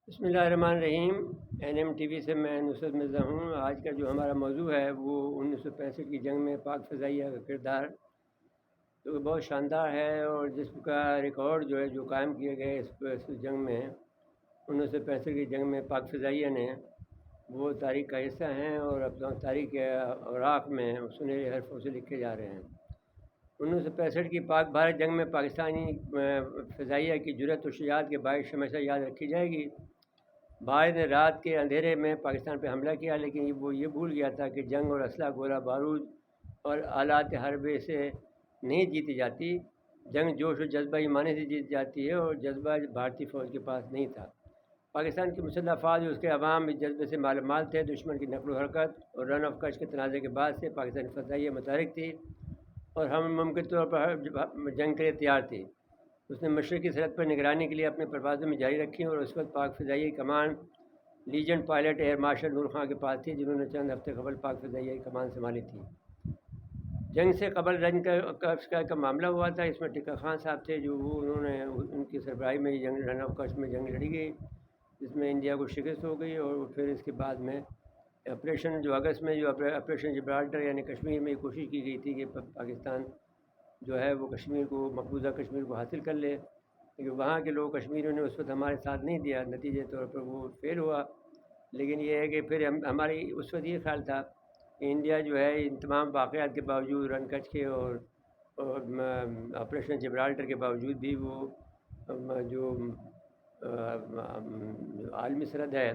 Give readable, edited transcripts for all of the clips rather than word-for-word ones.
بسم اللہ الرحمن الرحیم۔ NM TV سے میں نصرت مرزا ہوں۔ آج کا جو ہمارا موضوع ہے وہ 1965 کی جنگ میں پاک فضائیہ کا کردار، جو بہت شاندار ہے اور جس کا ریکارڈ جو ہے جو قائم کیے گئے اس جنگ میں 1965 کی جنگ میں پاک فضائیہ نے، وہ تاریخ کا حصہ ہیں اور اپنا تاریخ کے اوراق میں سنہرے حرفوں سے لکھے جا رہے ہیں۔ 1965 کی پاک بھارت جنگ میں پاکستانی فضائیہ کی جرأت و شجاعت کے باعث ہمیشہ یاد رکھی جائے گی۔ بھارت نے رات کے اندھیرے میں پاکستان پہ حملہ کیا، لیکن وہ یہ بھول گیا تھا کہ جنگ اور اسلحہ گولہ بارود اور آلات حربے سے نہیں جیتی جاتی۔ جنگ جوش و جذبہ ایمانی سے جیت جاتی ہے، اور جذبہ بھارتی فوج کے پاس نہیں تھا۔ پاکستان کی مسلح افواج اور اس کے عوام اس جذبے سے مالا مال تھے۔ دشمن کی نقل و حرکت اور رن آف کچھ کے تنازع کے بعد سے پاکستانی فضائیہ متحرک تھی اور ہم ممکن طور پر جنگ کے لیے تیار تھی۔ اس نے مشرقی سرحد پر نگرانی کے لیے اپنے پروازوں میں جاری رکھی، اور اس وقت پاک فضائیہ کی کمان لیجنڈ پائلٹ ایئر مارشل نور خان کے پاس تھی، جنہوں نے چند ہفتے قبل پاک فضائیہ کی کمان سنبھالی تھی۔ جنگ سے قبل رنگ کا معاملہ ہوا تھا۔ اس میں ٹکا خان صاحب تھے، جو انہوں نے ان کی سربراہی میں جنگ رن آف کچھ میں جنگ لڑی گئی، جس میں انڈیا کو شکست ہو گئی، اور پھر اس کے بعد میں آپریشن جو اگست میں جو آپریشن جبرالٹر یعنی کشمیر میں یہ کوشش کی گئی تھی کہ پاکستان جو ہے وہ کشمیر کو، مقبوضہ کشمیر کو حاصل کر لے، لیکن وہاں کے لوگ کشمیریوں نے اس وقت ہمارے ساتھ نہیں دیا، نتیجے طور پر وہ فیل ہوا۔ لیکن یہ ہے کہ پھر ہماری اس وقت یہ خیال تھا کہ انڈیا جو ہے ان تمام واقعات کے باوجود، رن کچھ کے اور آپریشن جبرالٹر کے باوجود بھی وہ جو عالمی سرحد ہے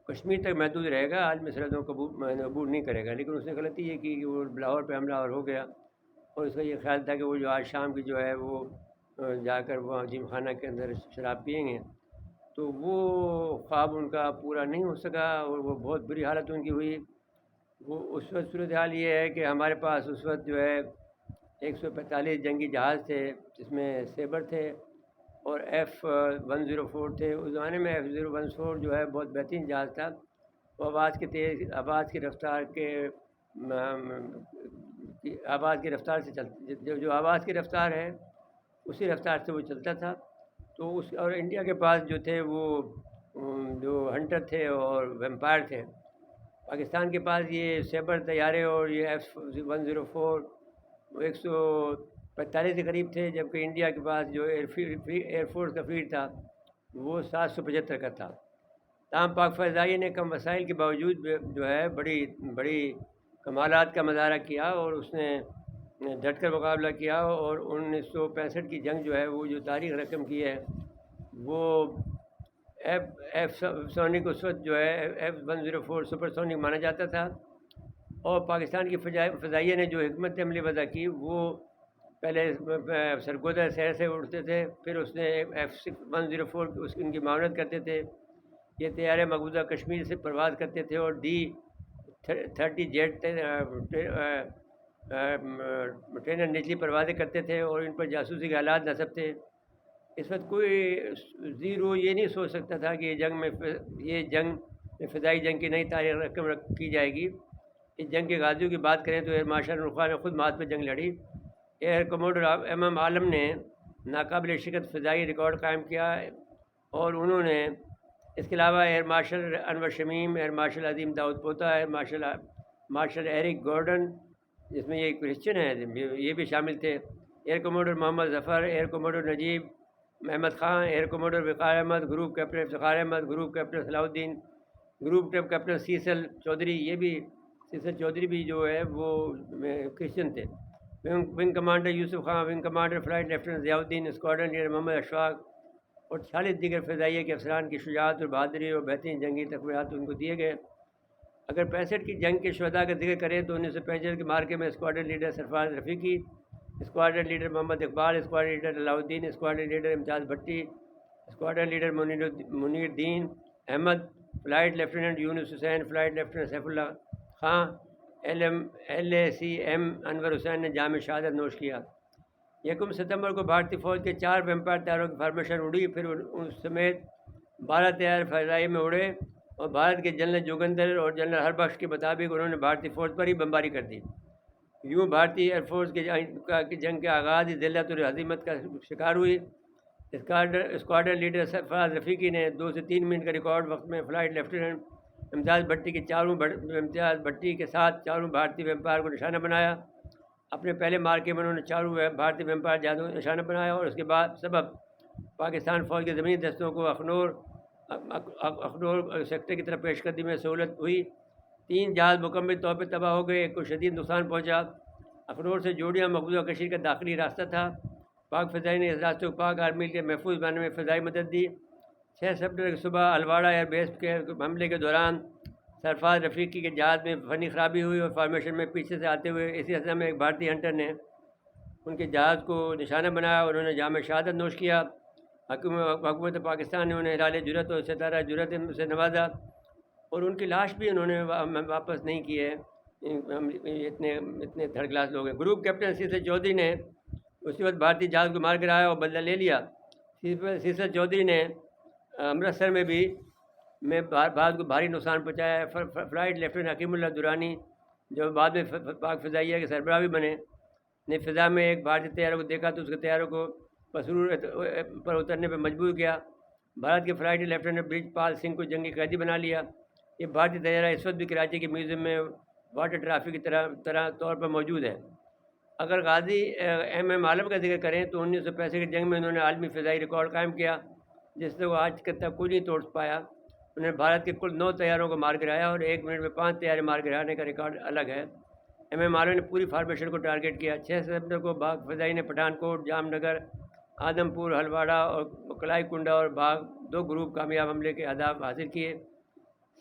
کشمیر تک محدود رہے گا، عالمی سرحدوں کو عبور نہیں کرے گا۔ لیکن اس نے غلطی یہ کی کہ وہ لاہور پہ حملہ ہو گیا، اور اس کا یہ خیال تھا کہ وہ جو آج شام کی جو ہے وہ جا کر وہ جم خانہ کے اندر شراب پئیں گے، تو وہ خواب ان کا پورا نہیں ہو سکا، اور وہ بہت بری حالت ان کی ہوئی۔ وہ اس وقت صورتحال یہ ہے کہ ہمارے پاس اس وقت جو ہے 145 جنگی جہاز تھے، جس میں سیبر تھے اور F-104 تھے۔ اس زمانے میں F-014 جو ہے بہت بہترین جہاز تھا۔ وہ آواز کی رفتار سے جو آواز کی رفتار ہے اسی رفتار سے وہ چلتا تھا۔ تو اور انڈیا کے پاس جو تھے وہ جو ہنٹر تھے اور ویمپائر تھے۔ پاکستان کے پاس یہ سیبر طیارے اور یہ F-104 وہ 145 کے قریب تھے، جبکہ انڈیا کے پاس جو ایئر فورس کا فلیٹ تھا وہ 775 کا تھا۔ تاہم پاک فضائیہ نے کم وسائل کے باوجود جو ہے بڑی کمالات کا مظاہرہ کیا، اور اس نے ڈٹ کر مقابلہ کیا، اور 1965 کی جنگ جو ہے وہ جو تاریخ رقم کی ہے وہ ایف سونک اس وقت جو ہے F-104 سپر سونک مانا جاتا تھا، اور پاکستان کی فضائیہ نے جو حکمت عملی وضع کی وہ پہلے سرگودا شہر سے اڑتے تھے، پھر اس نے F-104 ان کی معاونت کرتے تھے۔ یہ طیارے مقبوضہ کشمیر سے پرواز کرتے تھے، اور D-30 جیٹ ٹرینر نچلی پروازیں کرتے تھے، اور ان پر جاسوسی کے حالات نصب تھے۔ اس وقت کوئی زیرو یہ نہیں سوچ سکتا تھا کہ یہ جنگ فضائی جنگ کی نئی تاریخ رقم کی جائے گی۔ اس جنگ کے غازیوں کی بات کریں تو ایئر مارشل نور خان نے خود مات پہ جنگ لڑی۔ ایئر کموڈر MM عالم نے ناقابل شکست فضائی ریکارڈ قائم کیا، اور انہوں نے اس کے علاوہ ایئر مارشل انور شمیم، ایئر مارشل عظیم داؤد پوتا، ایئر مارشل ایرک گورڈن، جس میں یہ کرسچن ہیں، یہ بھی شامل تھے، air commodore Muhammad Zafar, air commodore Najib Muhammad Khan, air commodore Waqar Ahmad, group captain Iftikhar Ahmad, group captain Salahuddin, group captain سیسل Chaudhry بھی جو ہے وہ کرسچن تھے، wing commander Yusuf Khan, wing commander flight lieutenant Ziauddin, squadron leader محمد اشفاق، اور 46 دیگر فضائیہ کے افسران کی شجاعت اور بہادری اور بہترین جنگی تقریرات ان کو دیے گئے۔ اگر 65 کی جنگ کے شہداء کا ذکر کریں تو 1965 کے مارکے میں اسکواڈرن لیڈر سرفراز رفیقی، اسکواڈرن لیڈر محمد اقبال، اسکواڈرن لیڈر علاء الدین، اسکواڈرن لیڈر امتیاز بھٹی، اسکواڈرن لیڈر منیر الدین احمد، فلائٹ لیفٹیننٹ یونس حسین، flight lieutenant Saif Ullah Khan, LACM انور حسین نے جام شہادت نوش کیا۔ 1 ستمبر کو بھارتی فوج کے 4 ویمپائر طیاروں کی فارمیشن اڑی، پھر اس سمیت 12 طیارے فضائیہ میں اڑے، اور بھارت کے جنرل جوگندر اور جنرل ہربخش کے مطابق انہوں نے بھارتی فوج پر ہی بمباری کر دی۔ یوں بھارتی ایئر فورس کی جنگ کے آغاز ہی ذلت اور ہزیمت کا شکار ہوئی۔ اسکواڈرن لیڈر سرفراز رفیقی نے 2 سے 3 منٹ کا ریکارڈ وقت میں فلائٹ لیفٹیننٹ امتیاز بھٹی کے ساتھ چاروں بھارتی ویمپائر کو نشانہ بنایا۔ اپنے پہلے مارکے میں انہوں نے چاروں بھارتی ویمپائر جہازوں کو نشانہ بنایا اور اس کے بعد سبب پاکستان فوج کے زمینی دستوں کو اخنور سیکٹر کی طرف پیش قدمی میں سہولت ہوئی۔ 3 جہاز مکمل طور پر تباہ ہو گئے، کو شدید نقصان پہنچا۔ اخنور سے جوڑیاں مقبوضہ کشیر کا داخلی راستہ تھا۔ پاک فضائی نے اس راستے کو پاک آرمی کے محفوظ بنانے میں فضائی مدد دی۔ 6 سپٹمبر کی صبح الواڑہ ایئر بیس کے حملے کے دوران سرفراز رفیقی کے جہاز میں فنی خرابی ہوئی اور فارمیشن میں پیچھے سے آتے ہوئے اسی اثنا میں ایک بھارتی ہنٹر نے ان کے جہاز کو نشانہ بنایا اور انہوں نے جام شہادت نوش کیا۔ حکومت پاکستان نے انہیں ہلال جرأت اور ستارہ جرأت سے نوازا اور ان کی لاش بھی انہوں نے واپس نہیں کی ہے۔ اتنے تھرڈ کلاس لوگ ہیں۔ گروپ کیپٹن سیسر چودھری نے اسی وقت بھارتی جہاز کو مار گرایا اور بدلہ لے لیا۔ سیسر چودھری نے امرتسر میں بھارت کو بھاری نقصان پہنچایا ہے۔ فلائٹ لیفٹیننٹ حکیم اللہ درانی جو بعد میں پاک فضائیہ کے سربراہ بھی بنے نے فضا میں ایک بھارتی طیارے کو دیکھا تو اس کے طیاروں کو پسرور پر اترنے پر مجبور کیا۔ بھارت کے فلائٹ لیفٹیننٹ برج پال سنگھ کو جنگی قیدی بنا لیا۔ یہ بھارتی طیارہ اس وقت بھی کراچی کے میوزیم میں واٹر ٹرافک کی طرح طور پر موجود ہے۔ اگر غازی ایم عالم کا ذکر کریں تو 1965 کی جنگ میں انہوں نے عالمی فضائی ریکارڈ قائم کیا جس سے وہ آج تک کوئی نہیں توڑ پایا۔ انہوں نے بھارت کے کل 9 طیاروں کو مار گرایا اور 1 منٹ میں 5 طیارے مار گرانے کا ریکارڈ الگ ہے۔ عالم نے پوری فارمیشن کو ٹارگیٹ کیا۔ 6 ستمبر کو پاک فضائی نے پٹھان کوٹ، جام نگر، آدم پور، ہلواڑہ اور کلائی کنڈا اور باغ 2 گروپ کامیاب حملے کے اہداف حاصل کیے۔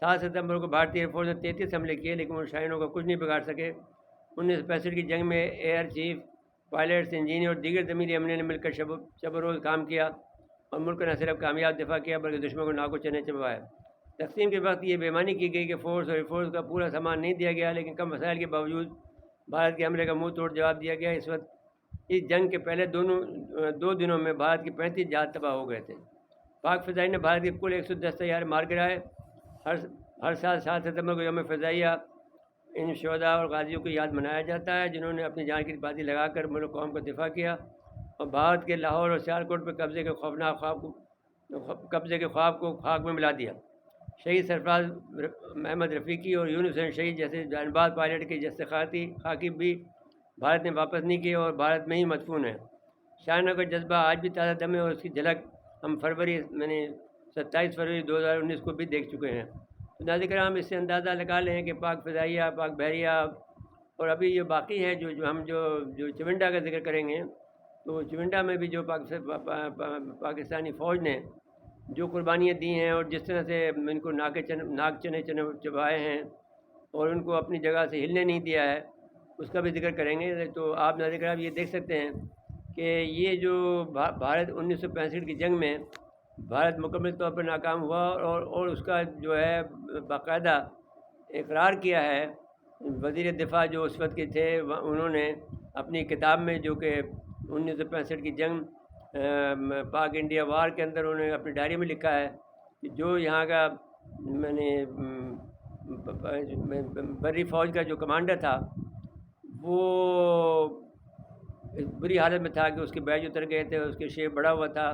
7 ستمبر کو بھارتی ایئر فورس نے 33 حملے کیے لیکن وہ شاہینوں کو کچھ نہیں بگاڑ سکے۔ 1965 کی جنگ میں ایئر چیف، پائلٹس، انجینئر اور دیگر زمینی عملے نے مل کر شب و روز کام کیا اور ملک کا نہ صرف کامیاب دفاع کیا بلکہ دشمن کو ناکو چنے چبوائے۔ تقسیم کے وقت یہ بےمانی کی گئی کہ فورس اور ایئر کا پورا سامان نہیں دیا گیا لیکن کم وسائل کے باوجود بھارت کے حملے کا منہ توڑ جواب دیا گیا۔ اس جنگ کے پہلے 2 دنوں میں بھارت کے 35 جہاز تباہ ہو گئے تھے۔ پاک فضائی نے بھارت کے کل 110 طیارے مار گرائے۔ ہر سال 7 ستمبر کو یوم فضائیہ ان شہداء اور غازیوں کی یاد منایا جاتا ہے جنہوں نے اپنی جان کی بازی لگا کر ملک قوم کا دفاع کیا اور بھارت کے لاہور اور سیالکوٹ پر قبضے کے خواب کو خاک میں ملا دیا۔ شہید سرفراز محمد رفیقی اور یونس حسین شہید جیسے جانباز پائلٹ کے جسدی خاکی بھی بھارت نے واپس نہیں کیے اور بھارت میں ہی مدفون ہے۔ شاہینوں کا جذبہ آج بھی تازہ دم ہے اور اس کی جھلک ہم 27 فروری 2019 کو بھی دیکھ چکے ہیں۔ تو ناظرین کرام اس سے اندازہ لگا لیں کہ پاک فضائیہ، پاک بحریہ اور ابھی یہ باقی ہے جو چونڈا کا ذکر کریں گے تو چونڈا میں بھی جو پاکستانی فوج نے جو قربانیاں دی ہیں اور جس طرح سے ان کو ناک چنے چبائے ہیں اور ان کو اپنی جگہ سے ہلنے نہیں دیا ہے اس کا بھی ذکر کریں گے۔ تو آپ ناظرین کرام یہ دیکھ سکتے ہیں کہ یہ جو بھارت 1965 کی جنگ میں بھارت مکمل طور پر ناکام ہوا اور اس کا جو ہے باقاعدہ اقرار کیا ہے وزیر دفاع جو اس وقت کے تھے انہوں نے اپنی کتاب میں جو کہ 1965 کی جنگ پاک انڈیا وار کے اندر انہوں نے اپنی ڈائری میں لکھا ہے کہ جو یہاں کا بری فوج کا جو کمانڈر تھا وہ بری حالت میں تھا کہ اس کے بیج اتر گئے تھے، اس کے شیپ بڑا ہوا تھا،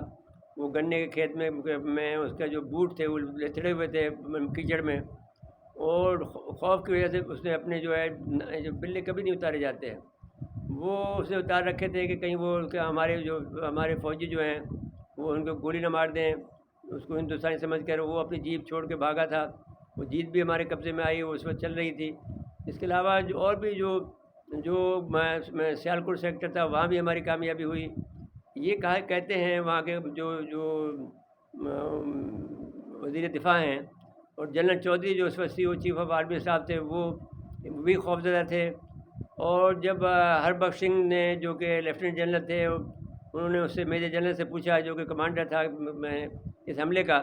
وہ گنے کے کھیت میں اس کا جو بوٹ تھے وہ لتڑے ہوئے تھے کیچڑ میں اور خوف کی وجہ سے اس نے اپنے جو بلے کبھی نہیں اتارے جاتے ہیں وہ اسے اتار رکھے تھے کہ کہیں وہ ہمارے فوجی جو ہیں وہ ان کو گولی نہ مار دیں۔ اس کو ہندوستانی سمجھ کر وہ اپنی جیپ چھوڑ کے بھاگا تھا۔ وہ جیپ بھی ہمارے قبضے میں آئی، وہ اس وقت چل رہی تھی۔ اس کے علاوہ اور بھی جو سیالکوٹ سیکٹر تھا وہاں بھی ہماری کامیابی ہوئی۔ یہ کہتے ہیں وہاں کے جو وزیر دفاع ہیں اور جنرل چودھری جو اس وقت چیف آف آرمی صاحب تھے وہ بھی خوفزدہ تھے۔ اور جب ہربخش سنگھ نے جو کہ لیفٹیننٹ جنرل تھے انہوں نے اس سے میجر جنرل سے پوچھا جو کہ کمانڈر تھا اس حملے کا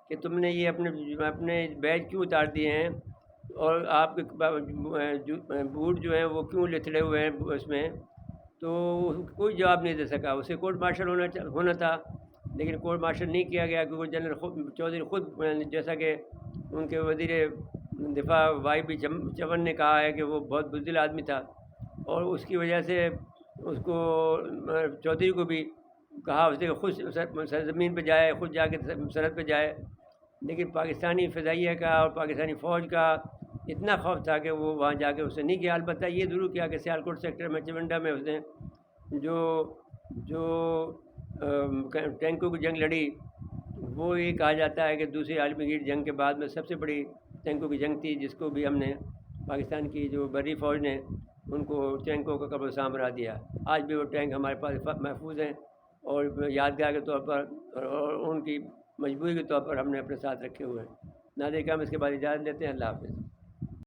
کہ تم نے یہ اپنے بیج کیوں اتار دیے ہیں اور آپ کے بوٹ جو ہیں وہ کیوں لتڑے ہوئے ہیں اس میں، تو کوئی جواب نہیں دے سکا۔ اسے کورٹ مارشل ہونا تھا لیکن کورٹ مارشل نہیں کیا گیا کیونکہ جنرل چودھری خود جیسا کہ ان کے وزیر دفاع وائی بی چون نے کہا ہے کہ وہ بہت بزدل آدمی تھا اور اس کی وجہ سے اس کو چودھری کو بھی کہا اسے کہ خود سرزمین پہ جائے، خود جا کے سرحد پہ جائے، لیکن پاکستانی فضائیہ کا اور پاکستانی فوج کا اتنا خوف تھا کہ وہ وہاں جا کے اس نے نہیں کیا۔ البتہ یہ ضرور کیا کہ سیالکوٹ سیکٹر میں چونڈا میں اس نے جو ٹینکوں کی جنگ لڑی، وہ یہ کہا جاتا ہے کہ دوسری عالمی جنگ کے بعد میں سب سے بڑی ٹینکوں کی جنگ تھی، جس کو بھی ہم نے پاکستان کی جو بری فوج نے ان کو ٹینکوں کا قبر سام بنا دیا۔ آج بھی وہ ٹینک ہمارے پاس محفوظ ہیں اور یادگار کے طور پر اور ان کی مجبوری کے طور پر ہم نے اپنے ساتھ رکھے ہوئے ہیں۔ ناظرین کرام، اس کے بعد اجازت لیتے ہیں۔ اللہ حافظ۔